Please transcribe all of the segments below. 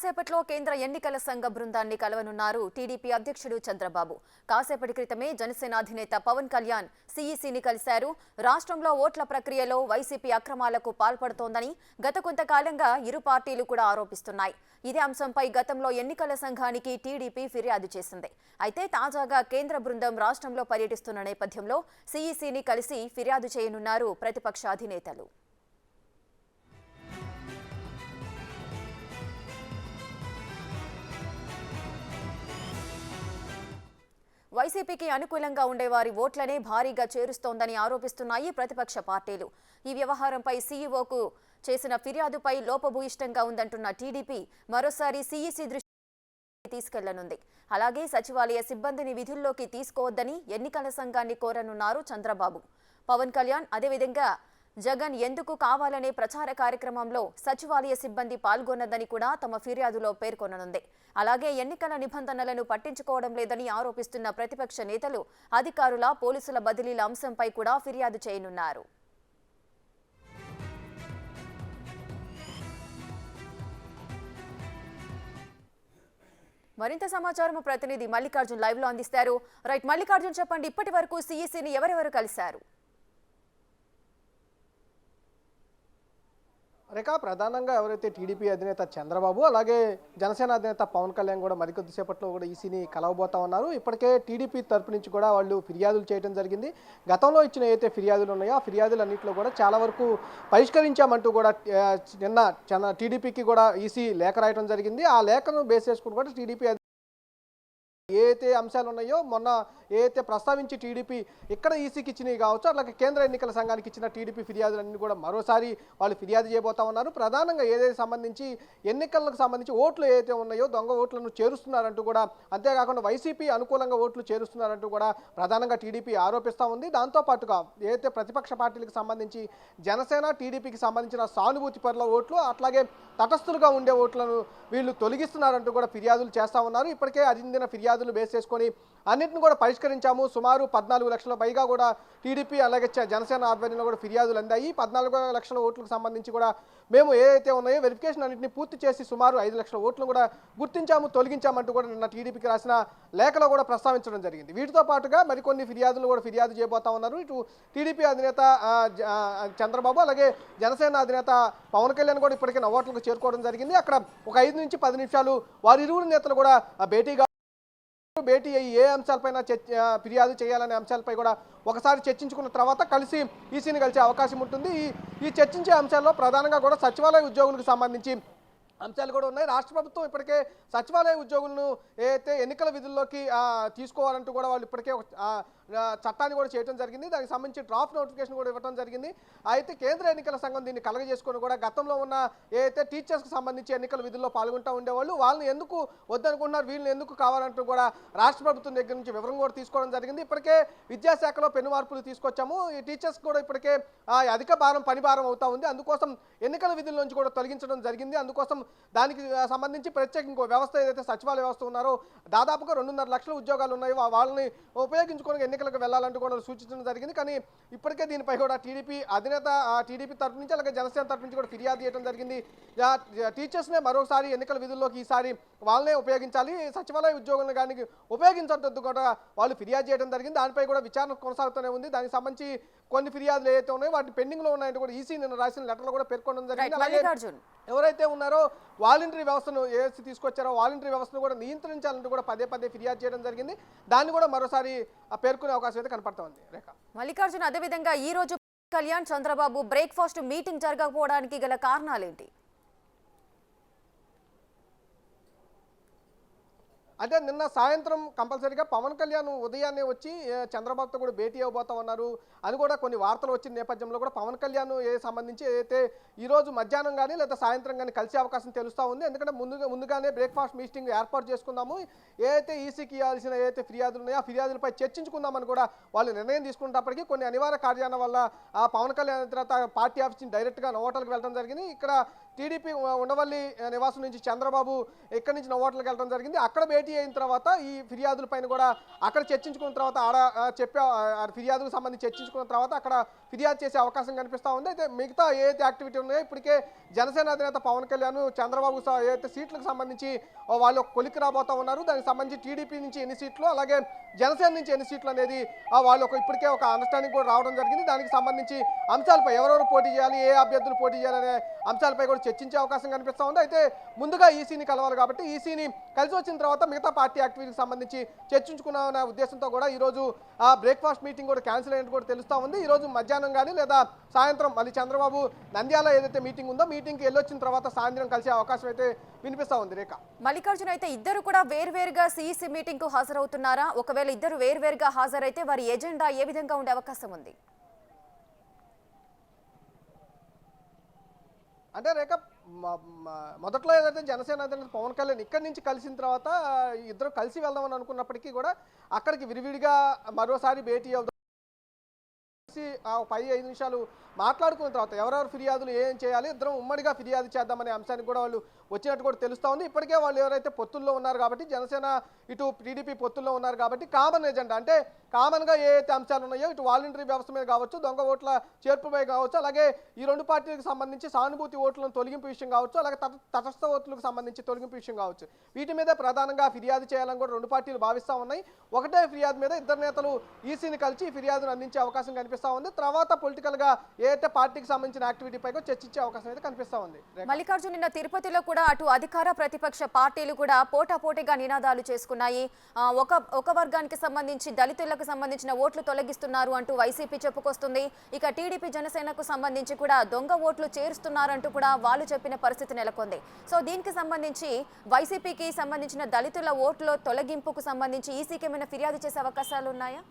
కాసేపట్లో కేంద్ర ఎన్నికల సంఘ బృందాన్ని కలవనున్నారు టీడీపీ అధ్యక్షుడు చంద్రబాబు. కాసేపటి క్రితమే జనసేన అధినేత పవన్ కళ్యాణ్ సీఈసీని కలిశారు. రాష్ట్రంలో ఓట్ల ప్రక్రియలో వైసీపీ అక్రమాలకు పాల్పడుతోందని గత కొంతకాలంగా ఇరు పార్టీలు కూడా ఆరోపిస్తున్నాయి. ఇదే అంశంపై గతంలో ఎన్నికల సంఘానికి టీడీపీ ఫిర్యాదు చేసింది. అయితే తాజాగా కేంద్ర బృందం రాష్ట్రంలో పర్యటిస్తున్న నేపథ్యంలో సీఈసీని కలిసి ఫిర్యాదు చేయనున్నారు ప్రతిపక్ష అధినేతలు. వైసీపీకి అనుకూలంగా ఉండేవారి ఓట్లనే భారీగా చేరుస్తోందని ఆరోపిస్తున్నాయి ప్రతిపక్ష పార్టీలు. ఈ వ్యవహారంపై సీఈఓకు చేసిన ఫిర్యాదుపై లోపభూయిష్టంగా ఉందంటున్న టీడీపీ మరోసారి సీఈసీ దృష్టికి తీసుకెళ్లనుంది. అలాగే సచివాలయ సిబ్బందిని విధుల్లోకి తీసుకోవద్దని ఎన్నికల సంఘాన్ని కోరనున్నారు చంద్రబాబు. పవన్ కళ్యాణ్ అదేవిధంగా జగన్ ఎందుకు కావాలనే ప్రచార కార్యక్రమంలో సచివాలయ సిబ్బంది పాల్గొన్నదని కూడా తమ ఫిర్యాదులో పేర్కొననుంది. అలాగే ఎన్నికల నిబంధనలను పట్టించుకోవడం లేదని ఆరోపిస్తున్న ప్రతిపక్ష నేతలు అధికారుల పోలీసుల బదిలీల అంశంపై కూడా ఫిర్యాదు చేయనున్నారు. మరింత సమాచారం ప్రతినిధి మల్లికార్జున్ లైవ్ లో అందిస్తారు. రైట్ మల్లికార్జున్, చెప్పండి, ఇప్పటి వరకు సీఈసీని ఎవరెవరు కలిశారు? రేఖ, ప్రధానంగా ఎవరైతే టీడీపీ అధినేత చంద్రబాబు అలాగే జనసేన అధినేత పవన్ కళ్యాణ్ కూడా మరికొద్దిసేపట్లో కూడా ఈసీని కలవబోతా ఉన్నారు. ఇప్పటికే టీడీపీ తరపు నుంచి కూడా వాళ్ళు ఫిర్యాదులు చేయడం జరిగింది. గతంలో ఇచ్చిన ఏదైతే ఫిర్యాదులు ఉన్నాయో ఆ ఫిర్యాదులన్నింటిలో కూడా చాలా వరకు పరిష్కరించామంటూ కూడా నిన్న టీడీపీకి కూడా ఈసీ లేఖ రాయడం జరిగింది. ఆ లేఖను బేస్ చేసుకుని కూడా టీడీపీ ఏదైతే అంశాలు ఉన్నాయో మొన్న ఏదైతే ప్రస్తావించి టీడీపీ ఇక్కడ ఈసీకి ఇచ్చినవి కావచ్చు, అట్లాగే కేంద్ర ఎన్నికల సంఘానికి ఇచ్చిన టీడీపీ ఫిర్యాదులన్నీ కూడా మరోసారి వాళ్ళు ఫిర్యాదు చేయబోతా ఉన్నారు. ప్రధానంగా ఏదైతే సంబంధించి ఎన్నికలకు సంబంధించి ఓట్లు ఏదైతే ఉన్నాయో దొంగ ఓట్లను చేరుస్తున్నారంటూ కూడా, అంతేకాకుండా వైసీపీ అనుకూలంగా ఓట్లు చేరుస్తున్నారంటూ కూడా ప్రధానంగా టీడీపీ ఆరోపిస్తూ ఉంది. దాంతోపాటుగా ఏదైతే ప్రతిపక్ష పార్టీలకు సంబంధించి జనసేన టీడీపీకి సంబంధించిన సానుభూతి పరుల ఓట్లు అట్లాగే తటస్థులుగా ఉండే ఓట్లను వీళ్ళు తొలగిస్తున్నారంటూ కూడా ఫిర్యాదులు చేస్తూ ఉన్నారు. ఇప్పటికే అందిన ఫిర్యాదులు బేస్ చేసుకొని అన్నింటిని కూడా పరిష్కరించాము. సుమారు 14 లక్షల పైగా కూడా టీడీపీ అలాగే జనసేన ఆధ్వర్యంలో కూడా ఫిర్యాదులు అందాయి. 14 లక్షల ఓట్లకు సంబంధించి కూడా మేము ఏదైతే ఉన్నాయో వెరిఫికేషన్ అన్నింటినీ పూర్తి చేసి సుమారు 5 లక్షల ఓట్లను కూడా గుర్తించాము, తొలగించామంటూ కూడా నిన్న టీడీపీకి రాసిన లేఖలో కూడా ప్రస్తావించడం జరిగింది. వీటితో పాటుగా మరికొన్ని ఫిర్యాదులు కూడా ఫిర్యాదు చేయబోతా ఉన్నారు. ఇటు టీడీపీ అధినేత చంద్రబాబు అలాగే జనసేన అధినేత పవన్ కళ్యాణ్ కూడా ఇప్పటికే ఓట్లకు చేరుకోవడం జరిగింది. అక్కడ ఒక 5 నుంచి 10 నిమిషాలు వారిరువురు నేతలు కూడా భేటీ అయ్యి ఏ అంశాలపైన ఫిర్యాదు చేయాలనే అంశాలపై కూడా ఒకసారి చర్చించుకున్న తర్వాత కలిసి ఈసీని కలిసే అవకాశం ఉంటుంది. ఈ చర్చించే అంశాల్లో ప్రధానంగా కూడా సచివాలయ ఉద్యోగులకు సంబంధించి అంశాలు కూడా ఉన్నాయి. రాష్ట్ర ప్రభుత్వం ఇప్పటికే సచివాలయ ఉద్యోగులను ఏదైతే ఎన్నికల విధుల్లోకి తీసుకోవాలంటూ కూడా వాళ్ళు ఇప్పటికే చట్టాన్ని కూడా చేయడం జరిగింది. దానికి సంబంధించి డ్రాఫ్ట్ నోటిఫికేషన్ కూడా ఇవ్వడం జరిగింది. అయితే కేంద్ర ఎన్నికల సంఘం దీన్ని కలగజేసుకొని కూడా గతంలో ఉన్న ఏదైతే టీచర్స్కి సంబంధించి ఎన్నికల విధుల్లో పాల్గొంటూ ఉండేవాళ్ళు వాళ్ళని ఎందుకు వద్దనుకుంటున్నారు, వీళ్ళని ఎందుకు కావాలంటూ కూడా రాష్ట్ర ప్రభుత్వం దగ్గర నుంచి వివరం కూడా తీసుకోవడం జరిగింది. ఇప్పటికే విద్యాశాఖలో పెను మార్పులు తీసుకొచ్చాము. ఈ టీచర్స్ కూడా ఇప్పటికే అధిక భారం పని భారం అవుతా ఉంది. అందుకోసం ఎన్నికల విధుల నుంచి కూడా తొలగించడం జరిగింది. అందుకోసం దానికి సంబంధించి ప్రత్యేక ఇంకో వ్యవస్థ ఏదైతే సచివాలయ వ్యవస్థ ఉన్నారో దాదాపుగా 2.5 లక్షల ఉద్యోగాలు ఉన్నాయి. వాళ్ళని ఉపయోగించుకొని ఎన్నికలకు వెళ్ళాలంటూ కూడా సూచించడం జరిగింది. కానీ ఇప్పటికే దీనిపై కూడా టీడీపీ అధినేత టీడీపీ తరఫు నుంచి అలాగే జనసేన తరఫు నుంచి కూడా ఫిర్యాదు చేయడం జరిగింది. టీచర్స్నే మరోసారి ఎన్నికల విధుల్లోకి ఈసారి వాళ్ళనే ఉపయోగించాలి, సచివాలయ ఉద్యోగులను కానీ ఉపయోగించడంతో కూడా వాళ్ళు ఫిర్యాదు చేయడం జరిగింది. దానిపై కూడా విచారణ కొనసాగుతూనే ఉంది. దానికి సంబంధించి కొన్ని ఫిర్యాదులు ఏవైతే ఉన్నాయో వాటి పెండింగ్ లో ఉన్నాయంటే కూడా ఈసీ నిన్న రాసిన లెటర్లో కూడా పేర్కొనడం జరిగింది. అలాగే ఎవరైతే ఉన్నారో వాలంటరీ వ్యవస్థను ఏసీ తీసుకొచ్చారో వాలంటరీ వ్యవస్థను కూడా నియంత్రించాలంటూ కూడా పదే ఫిర్యాదు చేయడం జరిగింది. దాన్ని కూడా మరోసారి పేర్కొనే అవకాశం అయితే కనపడతా ఉంది. రేఖ, మల్లికార్జున్, అదేవిధంగా ఈ రోజు కళ్యాణ్ చంద్రబాబు బ్రేక్ఫాస్ట్ మీటింగ్ జరగకపోవడానికి గల కారణాలేంటి? అంటే నిన్న సాయంత్రం కంపల్సరీగా పవన్ కళ్యాణ్ ఉదయాన్నే వచ్చి చంద్రబాబుతో కూడా భేటీ అవ్వబోతా ఉన్నారు అని కూడా కొన్ని వార్తలు వచ్చిన నేపథ్యంలో కూడా పవన్ కళ్యాణ్ సంబంధించి ఏదైతే ఈరోజు మధ్యాహ్నం కానీ లేదా సాయంత్రం కానీ కలిసే అవకాశం తెలుస్తూ ఉంది. ఎందుకంటే ముందుగానే బ్రేక్ఫాస్ట్ మీటింగ్ ఏర్పాటు చేసుకుందాము, ఏదైతే ఈసీకి ఇవ్వాల్సిన ఏదైతే ఫిర్యాదులు ఉన్నాయో ఆ ఫిర్యాదులపై చర్చించుకుందామని కూడా వాళ్ళు నిర్ణయం తీసుకున్నప్పటికీ కొన్ని అనివార్య కార్యాల వల్ల పవన్ కళ్యాణ్ తర్వాత పార్టీ ఆఫీస్ నుంచి డైరెక్ట్గా నోటలకు వెళ్ళడం జరిగింది. ఇక్కడ టీడీపీ ఉండవల్లి నివాసం నుంచి చంద్రబాబు ఇక్కడి నుంచి నోటలకు వెళ్ళడం జరిగింది. అక్కడ భేటీ అయిన తర్వాత ఈ ఫిర్యాదులపైన కూడా అక్కడ చర్చించుకున్న తర్వాత ఫిర్యాదులకు సంబంధించి చర్చించుకున్న తర్వాత అక్కడ ఫిర్యాదు చేసే అవకాశం కనిపిస్తూ ఉంది. అయితే మిగతా ఏదైతే యాక్టివిటీ ఉన్నాయో ఇప్పటికే జనసేన అధినేత పవన్ కళ్యాణ్ చంద్రబాబు ఏదైతే సీట్లకు సంబంధించి వాళ్ళు కొలికి రాబోతూ ఉన్నారు, దానికి సంబంధించి టీడీపీ నుంచి ఎన్ని సీట్లు అలాగే జనసేన నుంచి ఎన్ని సీట్లు అనేది వాళ్ళు ఇప్పటికే ఒక అండర్స్టాండింగ్ కూడా రావడం జరిగింది. దానికి సంబంధించి అంశాలపై ఎవరెవరు పోటీ చేయాలి, ఏ అభ్యర్థులు పోటీ చేయాలనే అంశాలపై కూడా చర్చించే అవకాశం కనిపిస్తూ ఉంది. అయితే ముందుగా ఈసీని కలవాలి కాబట్టి ఈసీని కలిసి వచ్చిన తర్వాత మిగతా పార్టీ యాక్టివిటీకి సంబంధించి చర్చించుకున్నామనే ఉద్దేశంతో కూడా ఈరోజు బ్రేక్ఫాస్ట్ మీటింగ్ కూడా క్యాన్సిల్ అయినట్టు కూడా తెలుస్తూ ఉంది. ఈరోజు మధ్యాహ్నం కానీ లేదా సాయంత్రం మళ్ళీ చంద్రబాబు నంద్యాల ఏదైతే మీటింగ్ ఉందో మీటింగ్కి వెళ్ళొచ్చిన తర్వాత సాయంత్రం కలిసే అవకాశం అయితే వినిపిస్తూ ఉంది. రేఖ, మల్లికార్జున, అయితే ఇద్దరు కూడా వేర్వేరుగా సిఈసి మీటింగ్ కు హాజరవుతున్నారా? ఒకవేళ ఇద్దరు వేర్వేరుగా హాజరైతే వారి ఎజెండా ఏ విధంగా ఉండే అవకాశం ఉంది? అంటే రేఖ, మొదట్లో ఏదైతే జనసేన అధినేత పవన్ కళ్యాణ్ ఇక్కడి నుంచి కలిసిన తర్వాత ఇద్దరు కలిసి వెళ్దామని అనుకున్నప్పటికీ కూడా అక్కడికి విడివిడిగా మరోసారి భేటీ అవుతాం 10-5 నిమిషాలు మాట్లాడుకున్న తర్వాత ఎవరెవరు ఫిర్యాదులు ఏం చేయాలి, ఇద్దరం ఉమ్మడిగా ఫిర్యాదు చేద్దామనే అంశానికి కూడా వాళ్ళు వచ్చినట్టు కూడా తెలుస్తూ ఉంది. ఇప్పటికే వాళ్ళు ఎవరైతే పొత్తుల్లో ఉన్నారు కాబట్టి జనసేన ఇటు టీడీపీ పొత్తుల్లో ఉన్నారు కాబట్టి కామన్ ఎజెండా అంటే కామన్గా ఏ అయితే అంశాలు ఉన్నాయో ఇటు వాలంటరీ వ్యవస్థ మీద కావచ్చు, దొంగ ఓట్ల చేర్పుపై కావచ్చు, అలాగే ఈ రెండు పార్టీలకు సంబంధించి సానుభూతి ఓట్లను తొలగింపు విషయం కావచ్చు, అలాగే తటస్థ ఓట్లకు సంబంధించి తొలగింపు విషయం కావచ్చు, వీటి మీద ప్రధానంగా ఫిర్యాదు చేయాలని కూడా రెండు పార్టీలు భావిస్తూ ఉన్నాయి. ఒకటే ఫిర్యాదు మీద ఇద్దరు నేతలు ఈసీని కలిసి ఫిర్యాదును అందించే అవకాశం కనిపిస్తూ ఉంది. తర్వాత పొలిటికల్గా ఏదైతే పార్టీకి సంబంధించిన యాక్టివిటీపై చర్చించే అవకాశం అయితే కనిపిస్తూ ఉంది. మల్లికార్జున, నిన్న తిరుపతిలో కూడా అటు అధికార ప్రతిపక్ష పార్టీలు కూడా పోటాపోటీగా నినాదాలు చేసుకున్నాయి. ఒక వర్గానికి సంబంధించి దళితులకు సంబంధించిన ఓట్లు తొలగిస్తున్నారు అంటూ వైసీపీ చెప్పుకొస్తుంది. ఇక టీడీపీ జనసేనకు సంబంధించి కూడా దొంగ ఓట్లు చేరుస్తున్నారంటూ కూడా వాళ్ళు చెప్పిన పరిస్థితి నెలకొంది. సో దీనికి సంబంధించి వైసీపీకి సంబంధించిన దళితుల ఓట్ల తొలగింపుకు సంబంధించి ఈసీకి ఏమైనా ఫిర్యాదు చేసే అవకాశాలు ఉన్నాయా?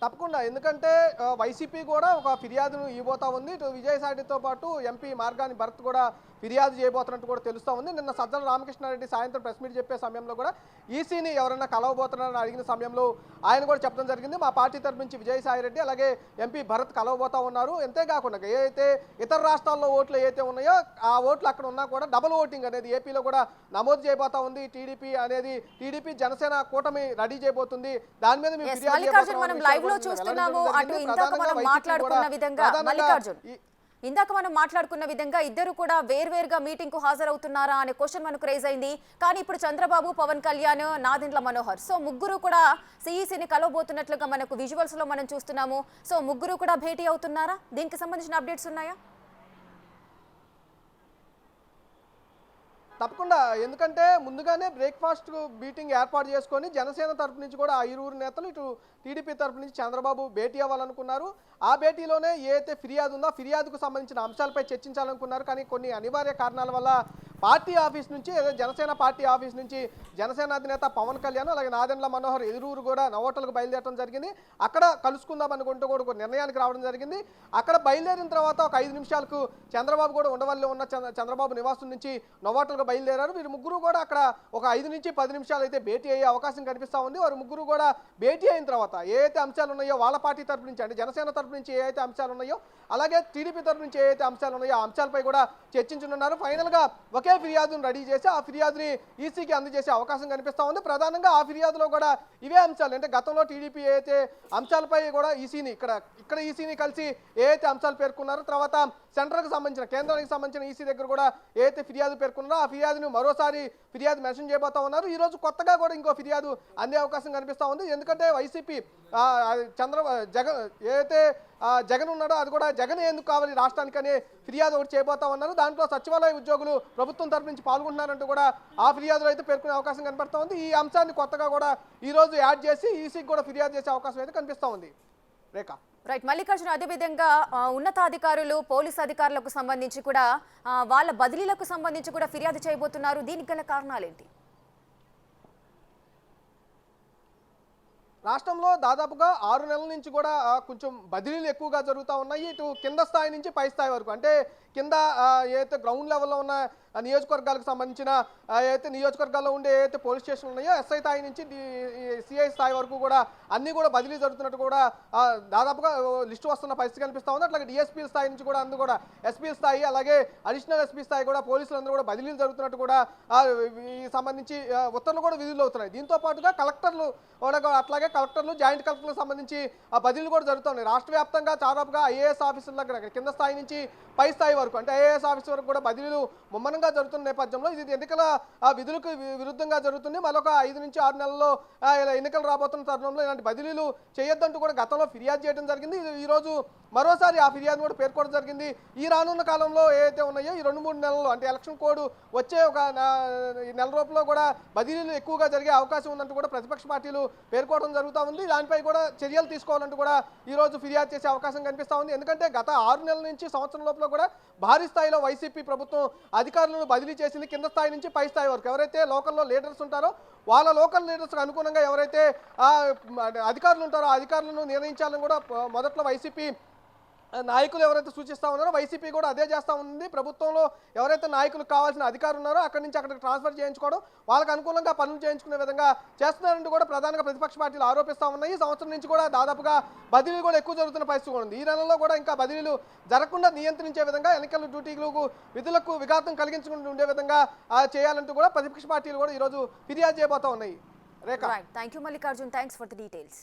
తప్పకుండా, ఎందుకంటే వైసీపీ కూడా ఒక ఫిర్యాదును ఇవ్వబోతా ఉంది. ఇటు విజయసాయితో పాటు ఎంపీ మార్గాని భరత్ కూడా ఫిర్యాదు చేయబోతున్నట్టు కూడా తెలుస్తూ ఉంది. నిన్న సజ్జల రామకృష్ణారెడ్డి సాయంత్రం ప్రెస్ మీట్ చెప్పే సమయంలో కూడా ఈసీని ఎవరైనా కలవబోతున్నారని అడిగిన సమయంలో ఆయన కూడా చెప్పడం జరిగింది. మా పార్టీ తరపు నుంచి విజయసాయిరెడ్డి అలాగే ఎంపీ భరత్ కలవబోతా ఉన్నారు. అంతేకాకుండా ఏదైతే ఇతర రాష్ట్రాల్లో ఓట్లు ఏవైతే ఉన్నాయో ఆ ఓట్లు అక్కడ ఉన్నా కూడా డబుల్ ఓటింగ్ అనేది ఏపీలో కూడా నమోదు చేయబోతా ఉంది. టీడీపీ జనసేన కూటమి రెడీ చేయబోతుంది. దాని మీద మేము ఇందాక మనం మాట్లాడుకున్న విధంగా ఇద్దరు కూడా వేర్వేరుగా మీటింగ్ కు హాజరవుతున్నారా అనే క్వశ్చన్ మనకు రైజ్ అయింది. కానీ ఇప్పుడు చంద్రబాబు, పవన్ కళ్యాణ్, నాదెండ్ల మనోహర్ సో ముగ్గురు కూడా సిఈసిని కలవబోతున్నట్లుగా మనకు విజువల్స్ లో మనం చూస్తున్నాము. సో ముగ్గురు కూడా భేటీ అవుతున్నారా? దీనికి సంబంధించిన అప్డేట్స్ ఉన్నాయా? తప్పకుండా, ఎందుకంటే ముందుగానే బ్రేక్ఫాస్ట్ మీటింగ్ ఏర్పాటు చేసుకొని జనసేన తరపు నుంచి కూడా ఆ ఇరువురు నేతలు ఇటు టీడీపీ తరపు నుంచి చంద్రబాబు భేటీ అవ్వాలనుకున్నారు. ఆ భేటీలోనే ఏదైతే ఫిర్యాదు ఉందో ఫిర్యాదుకు సంబంధించిన అంశాలపై చర్చించాలనుకున్నారు. కానీ కొన్ని అనివార్య కారణాల వల్ల పార్టీ ఆఫీస్ నుంచి జనసేన పార్టీ ఆఫీస్ నుంచి జనసేన అధినేత పవన్ కళ్యాణ్ అలాగే నాదెండ్ల మనోహర్ ఇరువురు కూడా నవోటలకు బయలుదేరడం జరిగింది. అక్కడ కలుసుకుందాం అనుకుంటూ కూడా ఒక నిర్ణయానికి రావడం జరిగింది. అక్కడ బయలుదేరిన తర్వాత ఒక 5 నిమిషాలకు చంద్రబాబు కూడా ఉండవల్లి ఉన్న చంద్రబాబు నివాసం నుంచి నవోటలకు బయలుదేరారు. వీరు ముగ్గురు కూడా అక్కడ ఒక 5 నుంచి 10 నిమిషాలు అయితే భేటీ అయ్యే అవకాశం కనిపిస్తూ ఉంది. వారు ముగ్గురు కూడా భేటీ అయిన తర్వాత ఏదైతే అంశాలు ఉన్నాయో వాళ్ళ పార్టీ తరపు నుంచి అంటే జనసేన తరపు నుంచి ఏదైతే అంశాలు ఉన్నాయో అలాగే టీడీపీ తరపు నుంచి ఏదైతే అంశాలు ఉన్నాయో ఆ అంశాలపై కూడా చర్చించనున్నారు. ఫైనల్గా ఒకే ఫిర్యాదును రెడీ చేసి ఆ ఫిర్యాదుని ఈసీకి అందజేసే అవకాశం కనిపిస్తూ ఉంది. ప్రధానంగా ఆ ఫిర్యాదులో కూడా ఇవే అంశాలు అంటే గతంలో టీడీపీ ఏదైతే అంశాలపై కూడా ఈసీని ఇక్కడ ఈసీని కలిసి ఏదైతే అంశాలు పేర్కొన్నారో తర్వాత సెంట్రల్కి సంబంధించిన కేంద్రానికి సంబంధించిన ఈసీ దగ్గర కూడా ఏదైతే ఫిర్యాదు పేర్కొన్నారో ఆ ఫిర్యాదును మరోసారి ఫిర్యాదు మెన్షన్ చేయబోతా ఉన్నారు. ఈరోజు కొత్తగా కూడా ఇంకో ఫిర్యాదు అందే అవకాశం కనిపిస్తూ ఉంది. ఎందుకంటే వైసీపీ జగన్ ఉన్నాడో అది కూడా జగన్ ఎందుకు కావాలి రాష్ట్రానికి అనే ఫిర్యాదు ఒకటి చేయబోతా ఉన్నారు. దాంట్లో సచివాలయ ఉద్యోగులు ప్రభుత్వం తరపు నుంచి పాల్గొంటున్నారంటూ కూడా ఆ ఫిర్యాదులు అయితే పేర్కొనే అవకాశం కనపడుతూ ఉంది. ఈ అంశాన్ని కొత్తగా కూడా ఈరోజు యాడ్ చేసి ఈసీకి కూడా ఫిర్యాదు చేసే అవకాశం అయితే కనిపిస్తూ ఉంది. రేఖ, రైట్ మల్లికార్జున, అదేవిధంగా ఉన్నతాధికారులు పోలీసు అధికారులకు సంబంధించి కూడా వాళ్ళ బదిలీలకు సంబంధించి కూడా ఫిర్యాదు చేయబోతున్నారు. దీనికి గల కారణాలేంటి? రాష్ట్రంలో దాదాపుగా 6 నెలల నుంచి కూడా కొంచెం బదిలీలు ఎక్కువగా జరుగుతూ ఉన్నాయి. ఇటు కింద స్థాయి నుంచి పై స్థాయి వరకు అంటే కింద ఏదైతే గ్రౌండ్ లెవెల్లో ఉన్న నియోజకవర్గాలకు సంబంధించిన ఏదైతే నియోజకవర్గాల్లో ఉండే ఏదైతే పోలీస్ స్టేషన్లు ఉన్నాయో ఎస్ఐ స్థాయి నుంచి సిఐ స్థాయి వరకు కూడా అన్నీ కూడా బదిలీ జరుగుతున్నట్టు కూడా దాదాపుగా లిస్టు వస్తున్న పరిస్థితి కనిపిస్తూ ఉంది. అట్లాగే డిఎస్పీ స్థాయి నుంచి కూడా అందరూ కూడా ఎస్పీ స్థాయి అలాగే అడిషనల్ ఎస్పీ స్థాయి కూడా పోలీసులందరూ కూడా బదిలీలు జరుగుతున్నట్టు కూడా ఈ సంబంధించి ఉత్తర్వులు కూడా విధులు అవుతున్నాయి. దీంతో పాటుగా కలెక్టర్లు కూడా అట్లాగే కలెక్టర్లు జాయింట్ కలెక్టర్లకు సంబంధించి ఆ బదిలీలు కూడా జరుగుతున్నాయి. రాష్ట్ర వ్యాప్తంగా దాదాపుగా ఐఏఎస్ ఆఫీసుల దగ్గర కింద స్థాయి నుంచి పై స్థాయి వరకు అంటే ఐఏఎస్ ఆఫీసర్ వరకు కూడా బదిలీలు ముమ్మరంగా జరుగుతున్న నేపథ్యంలో ఇది ఎన్నికల విధులకు విరుద్ధంగా జరుగుతుంది. మరొక 5 నుంచి 6 నెలల్లో ఇలా ఎన్నికలు రాబోతున్న తరుణంలో ఇలాంటి బదిలీలు చేయొద్దంటూ కూడా గతంలో ఫిర్యాదు చేయడం జరిగింది. ఈరోజు మరోసారి ఆ ఫిర్యాదు కూడా పేర్కొనడం జరిగింది. ఈ రానున్న కాలంలో ఏదైతే ఉన్నాయో ఈ 2-3 నెలల్లో అంటే ఎలక్షన్ కోడ్ వచ్చే ఒక నెల రూపంలో కూడా బదిలీలు ఎక్కువగా జరిగే అవకాశం ఉందంటూ కూడా ప్రతిపక్ష పార్టీలు పేర్కోవడం జరుగుతూ ఉంది. దానిపై కూడా చర్యలు తీసుకోవాలంటూ కూడా ఈరోజు ఫిర్యాదు చేసే అవకాశం కనిపిస్తూ ఉంది. ఎందుకంటే గత 6 నెలల నుంచి సంవత్సరం లోపల కూడా భారీ స్థాయిలో వైసీపీ ప్రభుత్వం అధికారులను బదిలీ చేసింది. కింద స్థాయి నుంచి పై స్థాయి వరకు ఎవరైతే లోకల్లో లీడర్స్ ఉంటారో వాళ్ళ లోకల్ లీడర్స్కి అనుగుణంగా ఎవరైతే అధికారులు ఉంటారో ఆ అధికారులను నిర్ణయించాలని కూడా మొదట్లో వైసీపీ నాయకులు ఎవరైతే సూచిస్తూ ఉన్నారో వైసీపీ కూడా అదే చేస్తూ ఉంది. ప్రభుత్వంలో ఎవరైతే నాయకులకు కావాల్సిన అధికారులు ఉన్నారో అక్కడి నుంచి అక్కడికి ట్రాన్స్ఫర్ చేయించుకోవడం, వాళ్ళకి అనుకూలంగా పనులు చేయించుకునే విధంగా చేస్తున్నారంటూ కూడా ప్రధానంగా ప్రతిపక్ష పార్టీలు ఆరోపిస్తూ ఉన్నాయి. ఈ సంవత్సరం నుంచి కూడా దాదాపుగా బదిలీలు కూడా ఎక్కువ జరుగుతున్న పరిస్థితి కూడా ఉంది. ఈ నెలలో కూడా ఇంకా బదిలీలు జరగకుండా నియంత్రించే విధంగా ఎన్నికల డ్యూటీలకు విధులకు విఘాతం కలిగించకుండా ఉండే విధంగా చేయాలంటూ కూడా ప్రతిపక్ష పార్టీలు కూడా ఈరోజు ఫిర్యాదు చేయబోతా ఉన్నాయి. Rekha, thank you Mallikarjun, thanks for the details.